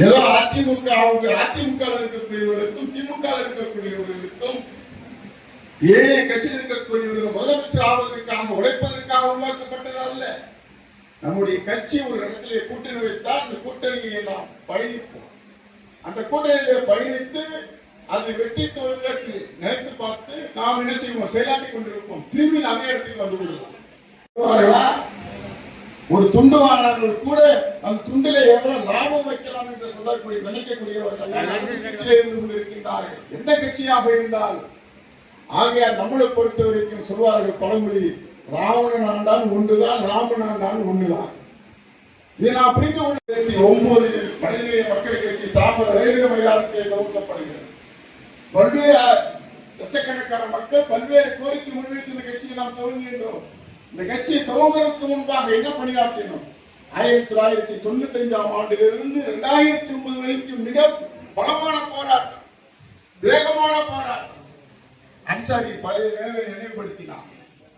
ஏதோ அதிமுக இருக்கக்கூடியவர்களுக்கும் திமுக இருக்கக்கூடியவர்களுக்கும் ஏனைய கட்சியில் இருக்கக்கூடியவர்கள் முதலமைச்சர் ஆவதற்காக உழைப்பதற்காக உருவாக்கப்பட்டது அல்ல. நம்முடைய கட்சி ஒரு இடத்திலே கூட்டணி வைத்தால் அந்த கூட்டணியை நாம் பயணிப்போம். அந்த கூட்டணியிலே பயணித்து அது வெற்றி தோல்விக்கு நினைத்து பார்த்து நாம் என்ன செய்வோம், செயலாற்றி கொண்டிருப்போம். திரும்பி அதே இடத்துக்கு வந்து விடுவோம். ஒரு துண்டு வாங்கினார்கள் கூட அந்த துண்டில எவ்வளவு லாபம் வைக்கலாம் என்று சொல்லக்கூடிய நினைக்கக்கூடியவர்கள் இருந்து கொண்டிருக்கின்றார்கள், எந்த கட்சியாக இருந்தாலும். ஆகையால் நம்மளை பொறுத்த வரைக்கும் சொல்வார்கள் பழமொழி, ராவணன் ஆண்டான் ஒன்றுதான், ராமன் ஆண்டான் ஒன்றுதான். இதை நான் புரிந்து கொண்டு 9 மனிதநேய மக்கள் கட்சி தாமத ரயில்வே மைதானத்தை துவக்கப்படுகிறது. பல்வேறு லட்சக்கணக்கான மக்கள் பல்வேறு கோரிக்கை முன்வைத்து இந்த கட்சியை நாம் துவங்குகின்றோம். இந்த கட்சியை துவங்குவதற்கு முன்பாக என்ன பணியாற்றினோம்? 1995ஆம் ஆண்டிலிருந்து 2009 வரைக்கும் மிக பலமான போராட்டம், வேகமான போராட்டம். அன்சாரி பழைய நினைவுபடுத்தினார்.